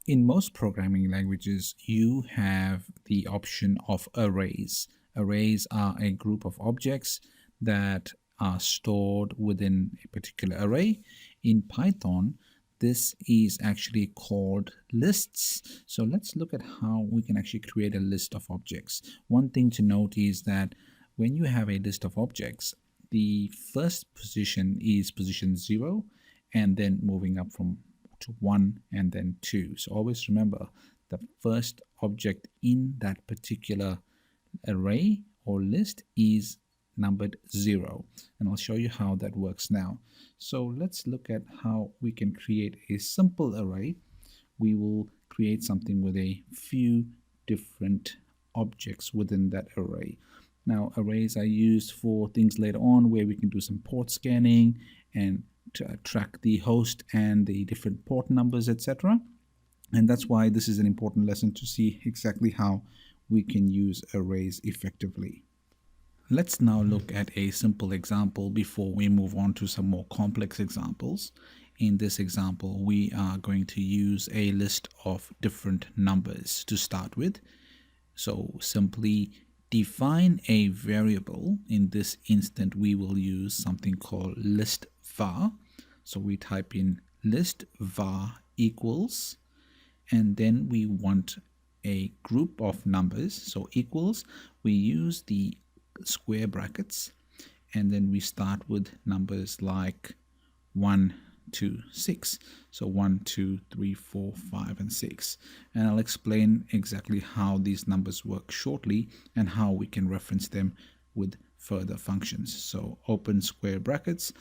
In most programming languages, you have the option of arrays. Arrays are a group of objects that are stored within a particular array. In Python, this is actually called lists. So let's look at how we can actually create a list of objects. One thing to note is that when you have a list of objects, the first position is position 0, and then moving up from to 1 and then 2. So always remember the first object in that particular array or list is numbered 0, and I'll show you how that works now. So let's look at how we can create a simple array. We will create something with a few different objects within that array. Now, arrays are used for things later on where we can do some port scanning and to track the host and the different port numbers, etc. And that's why this is an important lesson to see exactly how we can use arrays effectively. Let's now look at a simple example before we move on to some more complex examples. In this example, we are going to use a list of different numbers to start with. So simply define a variable. In this instant, we will use something called list var. So we type in list var equals, and then we want a group of numbers. So equals, we use the square brackets, and then we start with numbers like 1 to 6. So 1, 2, 3, 4, 5, and 6. And I'll explain exactly how these numbers work shortly and how we can reference them with further functions. So open square brackets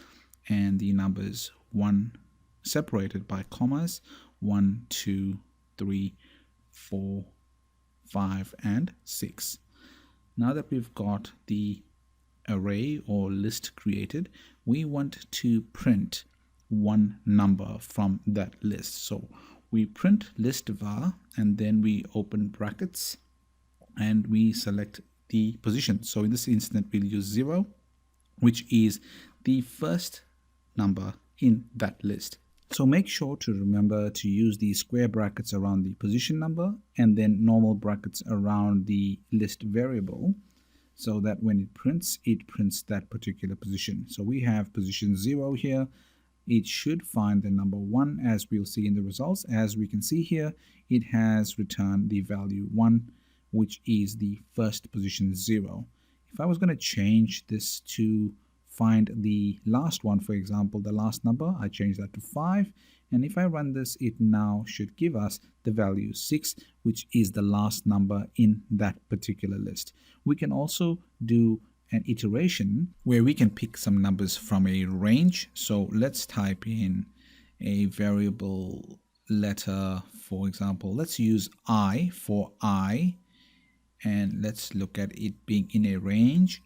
and the numbers 1 separated by commas, 1, 2, 3, 4, 5, and 6. Now that we've got the array or list created, we want to print one number from that list. So we print list var, and then we open brackets and we select the position. So in this instant, we'll use 0, which is the first number in that list. So make sure to remember to use the square brackets around the position number and then normal brackets around the list variable, so that when it prints that particular position. So we have position 0 here. It should find the number 1, as we'll see in the results. As we can see here, it has returned the value 1, which is the first position 0. If I was going to change this to find the last one, for example, the last number, I change that to 5. And if I run this, it now should give us the value 6, which is the last number in that particular list. We can also do an iteration where we can pick some numbers from a range. So let's type in a variable letter, for example. Let's use I for I, and let's look at it being in a range,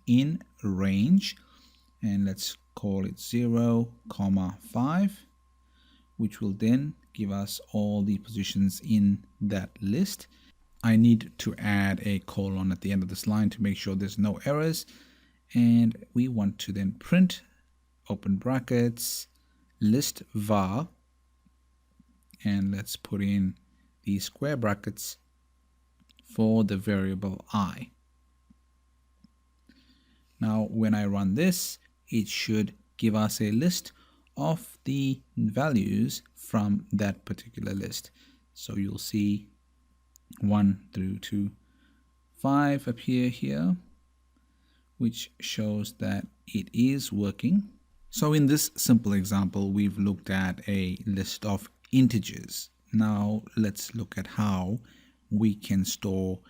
and let's call it 0, 5, which will then give us all the positions in that list. I need to add a colon at the end of this line to make sure there's no errors. And we want to then print, open brackets, list var, and let's put in the square brackets for the variable I. Now, when I run this, it should give us a list of the values from that particular list. So you'll see 1 through to 5 appear here, which shows that it is working. So in this simple example, we've looked at a list of integers. Now let's look at how we can store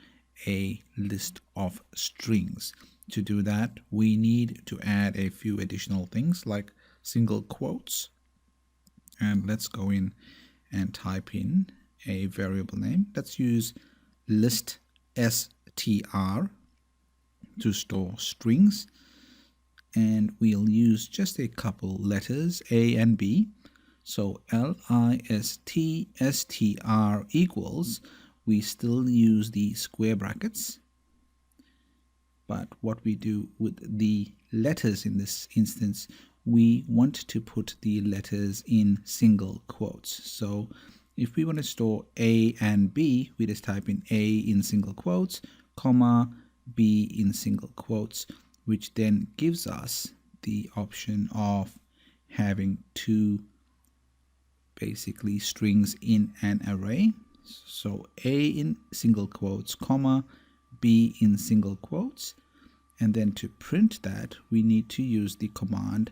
a list of strings. To do that, we need to add a few additional things like single quotes. And let's go in and type in a variable name. Let's use list str to store strings, and we'll use just a couple letters, A and B. So liststr equals, we still use the square brackets, but what we do with the letters in this instance, we want to put the letters in single quotes. So If we want to store A and B, we just type in A in single quotes, comma, B in single quotes, which then gives us the option of having two basically strings in an array. So A in single quotes, comma, B in single quotes. And then to print that, we need to use the command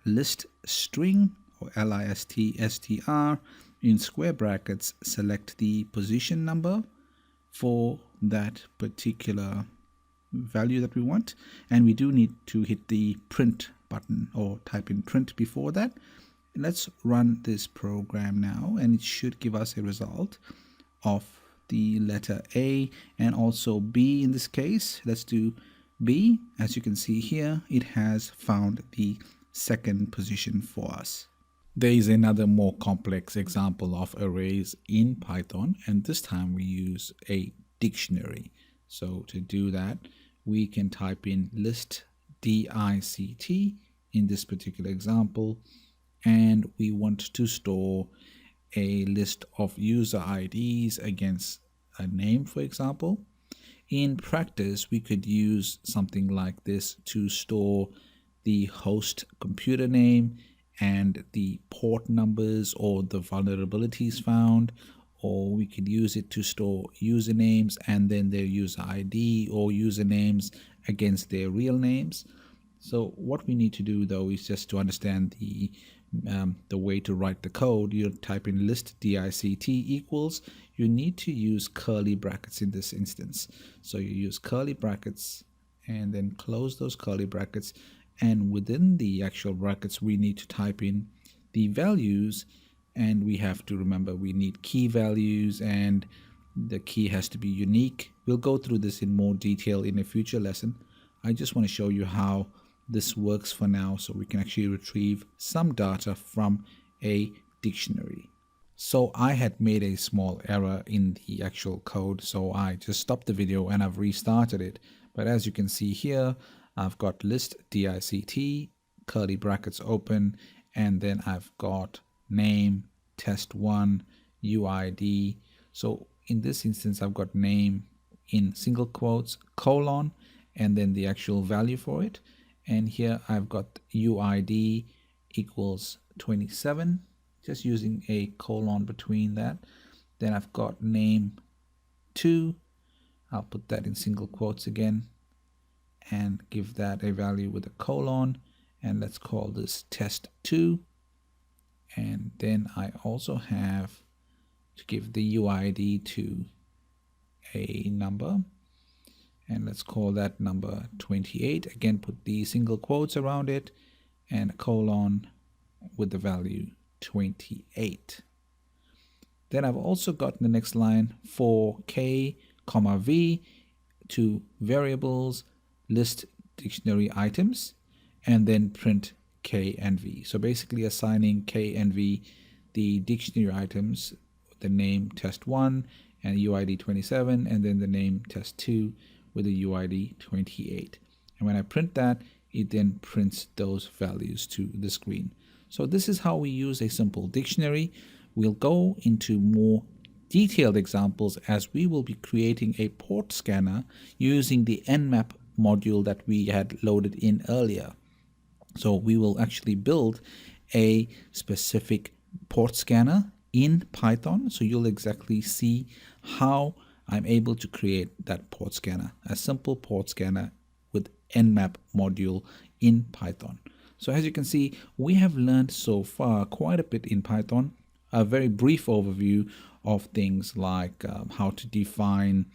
list string, or liststr, in square brackets, select the position number for that particular value that we want. And we do need to hit the print button or type in print before that. Let's run this program now, and it should give us a result of the letter A and also B in this case. Let's do B. As you can see here, it has found the second position for us. There is another more complex example of arrays in Python, and this time we use a dictionary. So to do that, we can type in list dict in this particular example, and we want to store a list of user IDs against a name, for example. In practice, we could use something like this to store the host computer name and the port numbers or the vulnerabilities found, or we could use it to store usernames and then their user ID or usernames against their real names. So what we need to do though is just to understand the way to write the code. You type in list dict equals, you need to use curly brackets in this instance. So you use curly brackets and then close those curly brackets, and within the actual brackets we need to type in the values, and we have to remember we need key values and the key has to be unique. We'll go through this in more detail in a future lesson. I just want to show you how this works for now, so we can actually retrieve some data from a dictionary. So I had made a small error in the actual code, so I just stopped the video and I've restarted it. But as you can see here, I've got list dict, curly brackets open, and then I've got name, test1, UID. So in this instance, I've got name in single quotes, colon, and then the actual value for it. And here I've got UID equals 27, just using a colon between that. Then I've got name 2. I'll put that in single quotes again and give that a value with a colon. And let's call this test2. And then I also have to give the UID to a number. And let's call that number 28. Again, put the single quotes around it and a colon with the value 28. Then I've also got in the next line for k, comma v, two variables, list dictionary items, and then print k and v. So basically assigning k and v the dictionary items, the name test1 and UID 27, and then the name test2 with the UID 28. And when I print that, it then prints those values to the screen. So this is how we use a simple dictionary. We'll go into more detailed examples as we will be creating a port scanner using the nmap module that we had loaded in earlier. So we will actually build a specific port scanner in Python. So you'll exactly see how I'm able to create that port scanner, a simple port scanner with nmap module in Python. So as you can see, we have learned so far quite a bit in Python, a very brief overview of things like how to define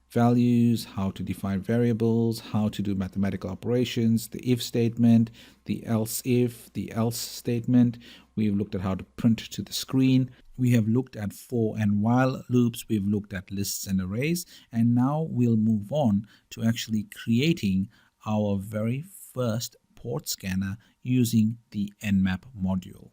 values, how to define variables, how to do mathematical operations, the if statement, the else if, the else statement. We've looked at how to print to the screen. We have looked at for and while loops. We've looked at lists and arrays. And now we'll move on to actually creating our very first port scanner using the nmap module.